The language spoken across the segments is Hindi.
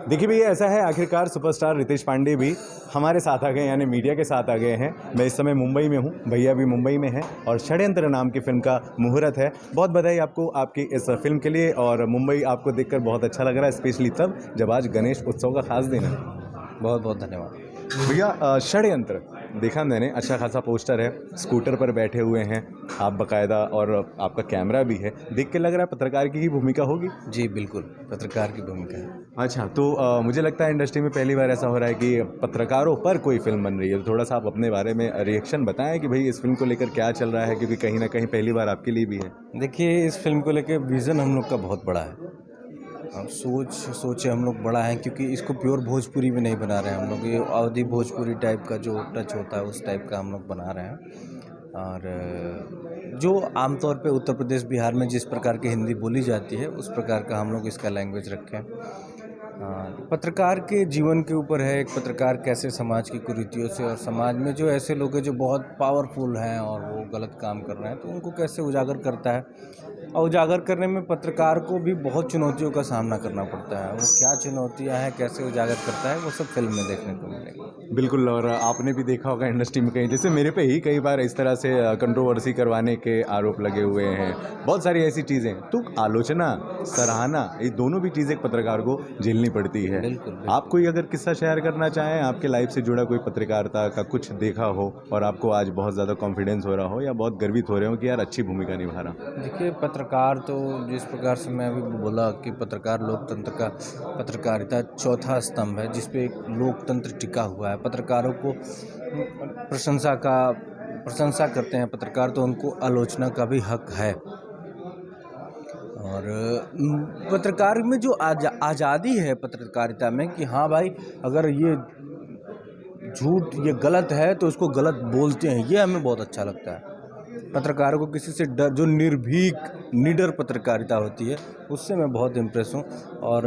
देखिए भैया, ऐसा है आखिरकार सुपरस्टार रितेश पांडे भी हमारे साथ आ गए, यानी मीडिया के साथ आ गए हैं। मैं इस समय मुंबई में हूँ, भैया भी मुंबई में हैं और षड्यंत्र नाम की फिल्म का मुहूर्त है। बहुत बधाई आपको आपकी इस फिल्म के लिए, और मुंबई आपको देखकर बहुत अच्छा लग रहा है, स्पेशली तब जब आज गणेश उत्सव का खास दिन है। बहुत बहुत धन्यवाद। भैया, षड्यंत्र देखा मैंने, अच्छा खासा पोस्टर है, स्कूटर पर बैठे हुए हैं आप बकायदा, और आपका कैमरा भी है, देख के लग रहा है पत्रकार की ही भूमिका होगी। जी बिल्कुल, पत्रकार की भूमिका है। अच्छा, तो मुझे लगता है इंडस्ट्री में पहली बार ऐसा हो रहा है कि पत्रकारों पर कोई फिल्म बन रही है, तो थोड़ा सा आप अपने बारे में रिएक्शन बताएं कि भाई इस फिल्म को लेकर क्या चल रहा है, क्योंकि कहीं ना कहीं पहली बार आपके लिए भी है। देखिए, इस फिल्म को लेके विज़न हम लोग का बहुत बड़ा है। अब सोचे हम लोग बड़ा है, क्योंकि इसको प्योर भोजपुरी में नहीं बना रहे हैं हम लोग। ये अवधी भोजपुरी टाइप का जो टच होता है उस टाइप का हम लोग बना रहे हैं। और जो आमतौर पे उत्तर प्रदेश बिहार में जिस प्रकार की हिंदी बोली जाती है उस प्रकार का हम लोग इसका लैंग्वेज रखें। पत्रकार के जीवन के ऊपर है, एक पत्रकार कैसे समाज की कुरीतियों से, और समाज में जो ऐसे लोग हैं जो बहुत पावरफुल हैं और वो गलत काम कर रहे हैं, तो उनको कैसे उजागर करता है। और उजागर करने में पत्रकार को भी बहुत चुनौतियों का सामना करना पड़ता है। वो क्या चुनौतियां हैं, कैसे उजागर करता है, वो सब फिल्म में देखने को मिलेगा। बिल्कुल, और आपने भी देखा होगा इंडस्ट्री में कहीं, जैसे मेरे पे ही कई बार इस तरह से कंट्रोवर्सी करवाने के आरोप लगे हुए हैं, बहुत सारी ऐसी चीज़ें, तो आलोचना सराहना ये दोनों भी चीज़ें एक पत्रकार को झेलनी पड़ती है। बिल्कुल बिल्कुल। आप कोई अगर किस्सा शेयर करना चाहें, आपके लाइफ से जुड़ा कोई पत्रकारिता का कुछ देखा हो और आपको आज बहुत ज़्यादा कॉन्फिडेंस हो रहा हो या बहुत गर्वित हो रहे हो कि यार अच्छी भूमिका निभा रहा। देखिए, पत्रकार तो जिस प्रकार से मैं अभी बोला कि पत्रकार लोकतंत्र का, पत्रकारिता चौथा स्तंभ है जिस पे एक लोकतंत्र टिका हुआ है। पत्रकारों को प्रशंसा करते हैं पत्रकार, तो उनको आलोचना का भी हक है। और पत्रकार में जो आज़ादी है पत्रकारिता में, कि हाँ भाई, अगर ये झूठ, ये गलत है तो उसको गलत बोलते हैं, ये हमें बहुत अच्छा लगता है। पत्रकारों को किसी से डर, जो निर्भीक निडर पत्रकारिता होती है, उससे मैं बहुत इम्प्रेस हूँ। और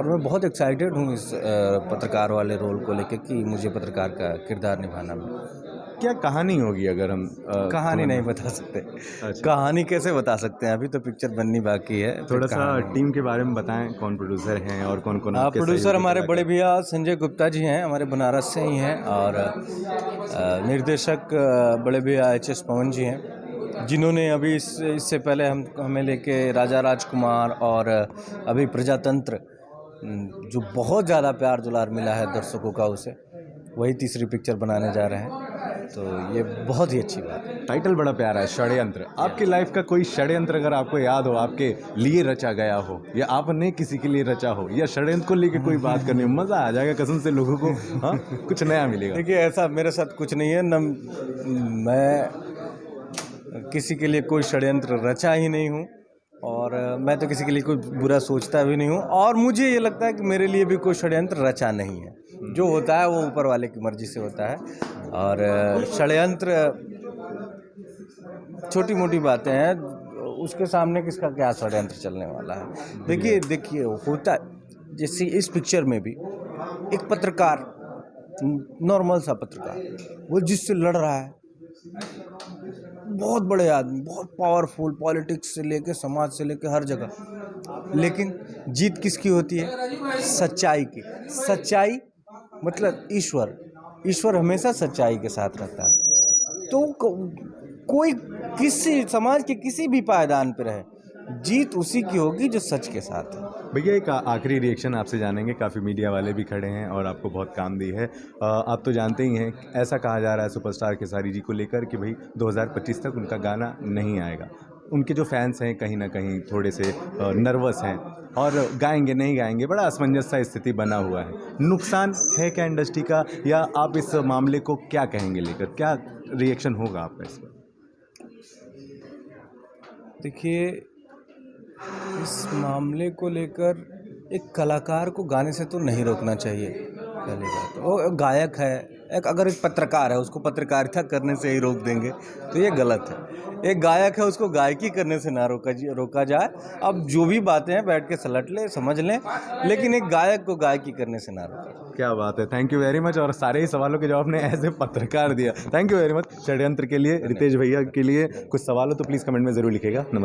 मैं बहुत एक्साइटेड हूँ इस पत्रकार वाले रोल को लेकर कि मुझे पत्रकार का किरदार निभाना है। क्या कहानी होगी अगर हम कहानी नहीं बता सकते। अच्छा। कहानी कैसे बता सकते हैं, अभी तो पिक्चर बननी बाकी है। थोड़ा सा टीम के बारे में बताएं, कौन प्रोड्यूसर हैं और कौन कौन आपके प्रोड्यूसर सहयोगी हमारे कलाकार? बड़े भैया संजय गुप्ता जी हैं, हमारे बनारस से ही हैं। और निर्देशक बड़े भैया HS पवन जी हैं, जिन्होंने अभी इससे पहले हमें लेके राजा राजकुमार और अभी प्रजातंत्र, जो बहुत ज़्यादा प्यार दुलार मिला है दर्शकों का, उसे वही तीसरी पिक्चर बनाने जा रहे हैं, तो ये बहुत ही अच्छी बात है। टाइटल बड़ा प्यारा है, षड्यंत्र। आपकी लाइफ का कोई षड्यंत्र अगर आपको याद हो, आपके लिए रचा गया हो या आपने किसी के लिए रचा हो, या षड्यंत्र को लेके कोई बात करनी हो, मज़ा आ जाएगा कसम से लोगों को। हाँ, कुछ नया मिलेगा। देखिए, ऐसा मेरे साथ कुछ नहीं है, न मैं किसी के लिए कोई षड्यंत्र रचा ही नहीं हूँ, और मैं तो किसी के लिए कोई बुरा सोचता भी नहीं हूँ, और मुझे ये लगता है कि मेरे लिए भी कोई षड्यंत्र रचा नहीं है। जो होता है वो ऊपर वाले की मर्जी से होता है, और षड्यंत्र छोटी मोटी बातें हैं, उसके सामने किसका क्या षड्यंत्र चलने वाला है। देखिए होता है, जैसे इस पिक्चर में भी एक पत्रकार, नॉर्मल सा पत्रकार, वो जिससे लड़ रहा है, बहुत बड़े आदमी, बहुत पावरफुल, पॉलिटिक्स से लेके समाज से लेके हर जगह, लेकिन जीत किसकी होती है? सच्चाई की। सच्चाई मतलब ईश्वर हमेशा सच्चाई के साथ रहता है। तो कोई किसी समाज के किसी भी पायदान पर रहे, जीत उसी की होगी जो सच के साथ है। भैया, एक आखिरी रिएक्शन आपसे जानेंगे, काफ़ी मीडिया वाले भी खड़े हैं और आपको बहुत काम दी है। आप तो जानते ही हैं, ऐसा कहा जा रहा है सुपरस्टार खेसारी जी को लेकर कि भाई 2025 तक उनका गाना नहीं आएगा। उनके जो फैंस हैं कहीं ना कहीं थोड़े से नर्वस हैं और गाएंगे नहीं गाएंगे, बड़ा असमंजस सा स्थिति बना हुआ है। नुकसान है क्या इंडस्ट्री का, या आप इस मामले को क्या कहेंगे लेकर, क्या रिएक्शन होगा आपका इस पर? देखिए, इस मामले को लेकर एक कलाकार को गाने से तो नहीं रोकना चाहिए, पहली बात। वो गायक है, अगर एक पत्रकार है उसको पत्रकारिता करने से ही रोक देंगे तो ये गलत है। एक गायक है, उसको गायकी करने से ना रोका जाए। अब जो भी बातें हैं बैठ के सलट लें, समझ लें, लेकिन एक गायक को गायकी करने से ना रोका जाए। क्या बात है, थैंक यू वेरी मच, और सारे ही सवालों के जवाब ने एज ए पत्रकार दिया। Thank you very much. षड्यंत्र के लिए, रितेश भैया के लिए कुछ सवाल हो तो प्लीज़ कमेंट में ज़रूर लिखिएगा। नमस्कार।